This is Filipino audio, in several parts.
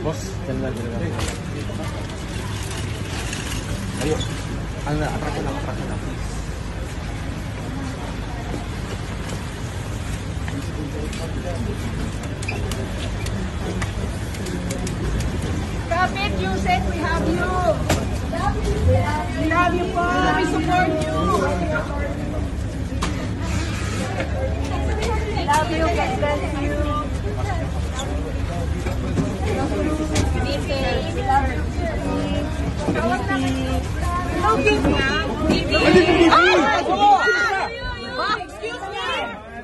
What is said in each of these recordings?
Boss, dyan lang. Ayun. Ano na, atras na. Kapit, Yusek, we have you. We love you po. We support you. We love you. God bless you. We love you. No gift nga.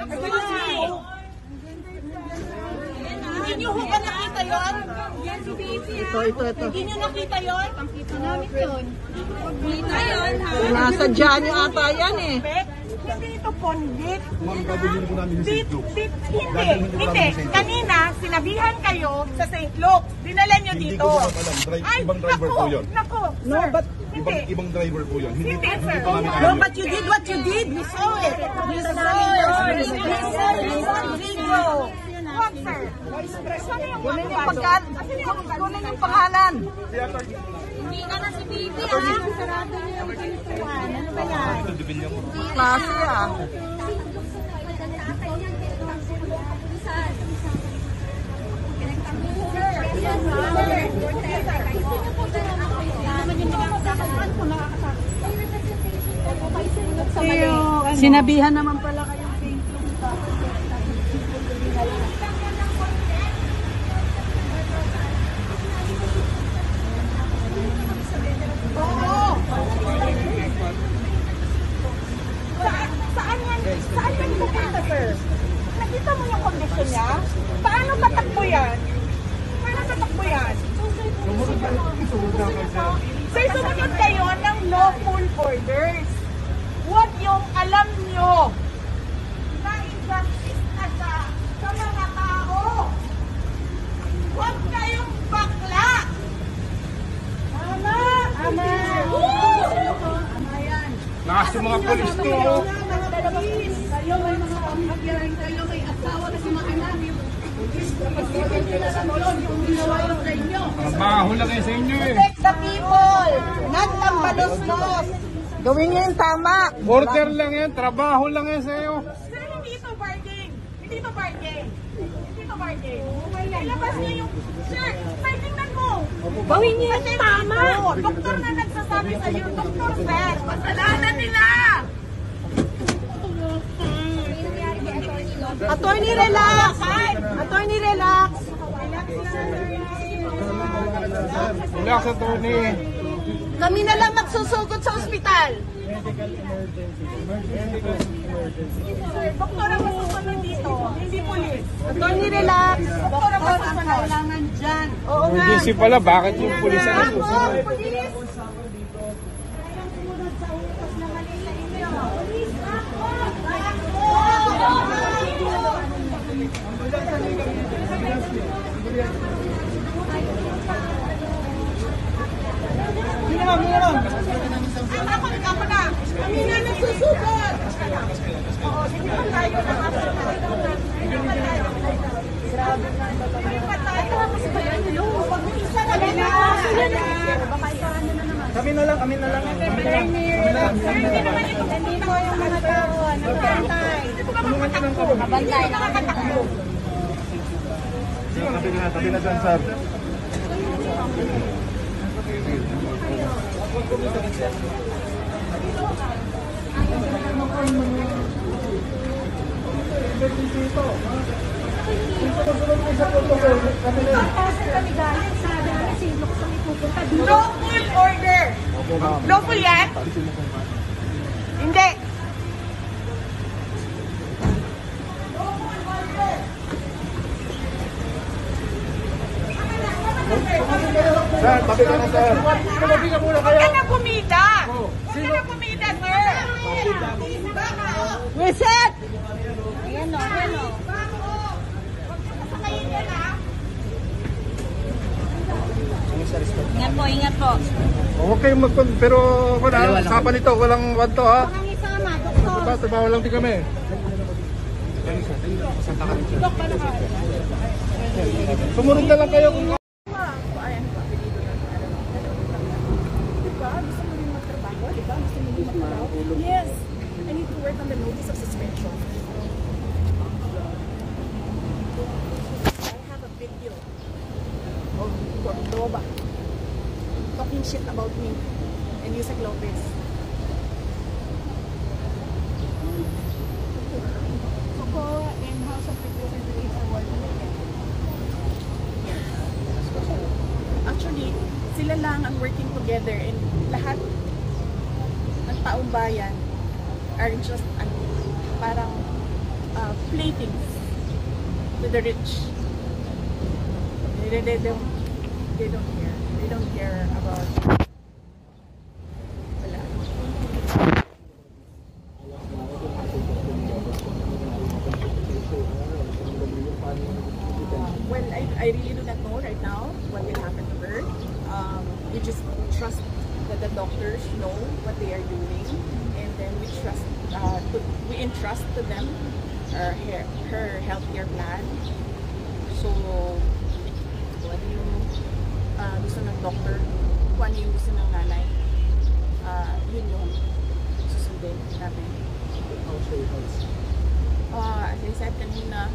Excuse me. Hindi nyo ba nakita yun? Ito. Hindi nyo nakita yun? Nakita namin yun. Nakita yun, ha? Nasadya nyo ata yan eh. Hindi ito pondit. Babulin ko namin yung St. Luke. Hindi. Kanina, sinabihan kayo sa St. Luke. Dinala nyo Hindi dito. ko alam. Ibang driver po yun. Naku. No, but Ibang driver po yun. Hindi Hindi, sir. po namin no, alam. but you did what you did. We saw it. We saw video. Wag, sir. Kunin yung pangalan. Hindi ka na si Bibi, ah. Sarado niyo yung pintuan. Ano ba yan? Klase ah. Sinabihan naman pala kayo. Saan yan pupunta, sir? Nakita mo yung kondisyon niya? Paano tatakbo yan? Sir, sumunod kayo ng lawful orders. Huwag yung alam nyo na injustice na sa mga tao. Huwag kayong bakla. Tama! Tama! Lakas yung mga polis to. Kayo may mga pamilya, kayo may asawa kasi mga anak. Pag-isipin nyo na sa tulong yung ginawa yung sa inyo. Trabaho lang kayo sa inyo eh. Protect the people, not tambalos-los. Gawin niyo yung tama. Order lang yan. Trabaho lang yan sa iyo. Sir, hindi ito bargain. Hindi ito bargain. Hindi ito bargain. Ilabas niyo yung... Sir, tingnan mo. Gawin niyo yung tama. Doktor na nagsasabi sa iyo, Dr. Beth, kasalanan nila. Attorney, relax. Attorney, relax. Relax, attorney. Kami na lang magsusugod sa ospital. Sir, doktor ang masusunod dito, hindi polis. Attorney, relax. Doktor ang masusunod. Kailangan dyan. Oo nga. Emergency pala. Bakit yung pulis ang nasusunod? Polis. Kami na nagsusugod. Oo, sige pa tayo na Kami na lang. Hindi naman ito pupunta ko yung mga tao. Nagkantay. Ito ba magpatakbo? Mabantay. Nakakatakbo. Tabi na dyan, sir. Lawful order. Lawful yan? Hindi. Sir, tabi ka na, sir. Tabi ka muna Huwag ka na pumida. Huwag ka na pumida, sir. Reset! Ayan o, ayan o. Pagkakasakayin yan, ha? Ingat po, ingat po. Huwag kayong pero wala, usapan ito, walang wanto ha. Walang isama, doktor. Trabaho lang din kami. Sumunod na lang kayo kung of Cordoba talking shit about me and Yusek Lopez. Socorro and House of Representatives are working together. Actually, sila lang ang working together and lahat ng taong bayan are just parang playthings to the rich. They don't care. They don't care about wala. Well, I really do not know right now what will happen to her. We just trust that the doctors know what they are doing, and then we entrust to them her healthcare plan. So, kung ano yung gusto ng doctor, kung ano yung gusto ng nanay, yun yung susundin natin. As I said kanina,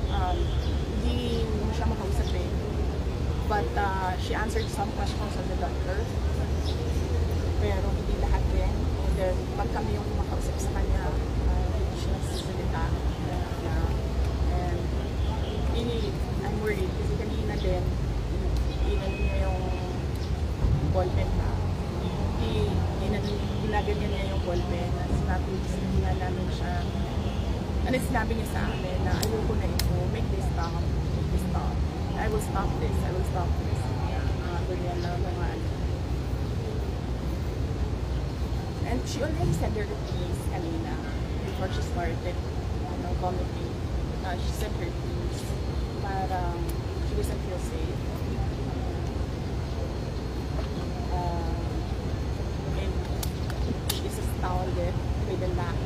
hindi mo siya makausap eh. But she answered some questions of the doctor. Pero hindi lahat din. And then, pag kami yung makausap sa kanya, hindi siya nagsasalita. And really, I'm worried kasi kanina din, inan niya yung ballpen na. Ginaganyan niya yung ballpen. Sinabi nga namin siya, sinabi niya sa amin na ayoko na ito, make this stop. I will stop this. Ganyan na mga And she already sent her keys kanina before she started vomiting. She sent her keys para she doesn't feel safe. And she is astounded by the lack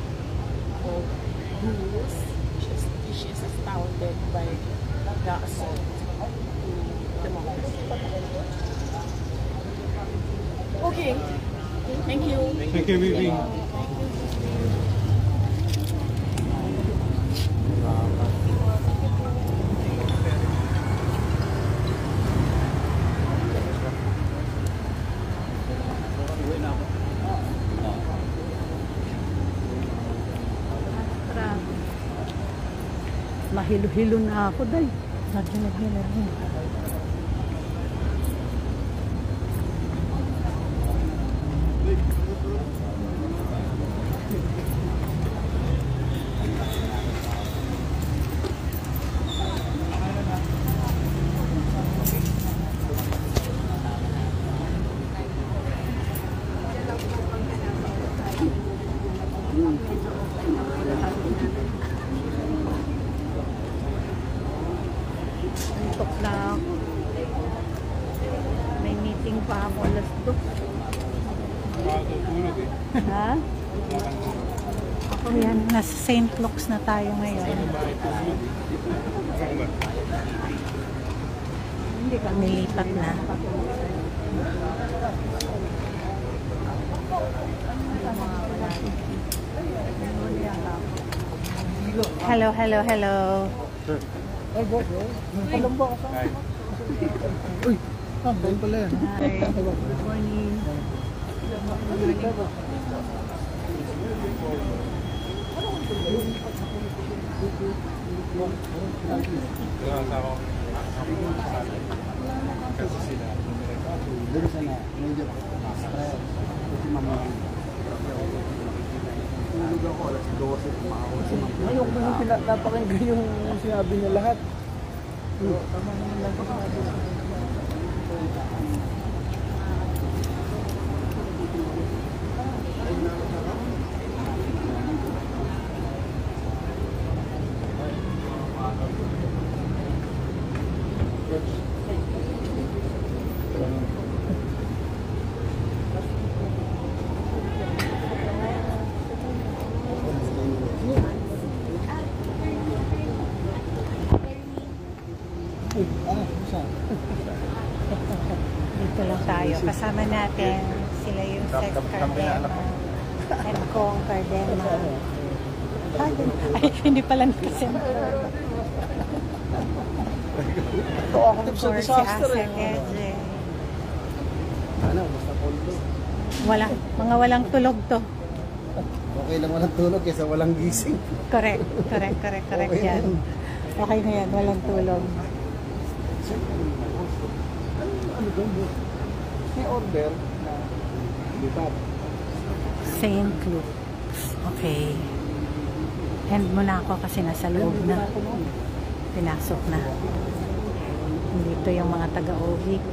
of rules. She is astounded by the assault to democracy. Okay. Thank you. Thank you, Vivi. Mahilo-hilo na ako, day. Naghilo. Antok na ako. May meeting pa ako alas 2. Ha? Ako yan, nasa St. Luke's na tayo ngayon. Hindi ka nilipat na. Hello. Ay, bro. Palang ba ka? Uy, dahil pala yan. Hi. Good morning. Kasi sila. Doon sana, medyo stress. Kasi mamaya. Tulog ako, alas 12, kumakawa si Mama. Ngayon ko yung napakinggan yung sinabi niya lahat. Tama naman lang yung sinabi niya. Dito lang tayo. Kasama natin sila yung Sex Cardema and Kong Cardema. Ay, hindi pala nakasin. Ito active sa For si disaster Asa eh. Eje. Ano, basta condo. Mga walang tulog to. Okay lang walang tulog kaysa walang gising. Correct Okay yan. Okay na yan, walang tulog. Ano doon? May order na lipat. St. Luke. Okay. End mo na ako kasi nasa loob na. Pinasok na. Dito yung mga taga-OVP.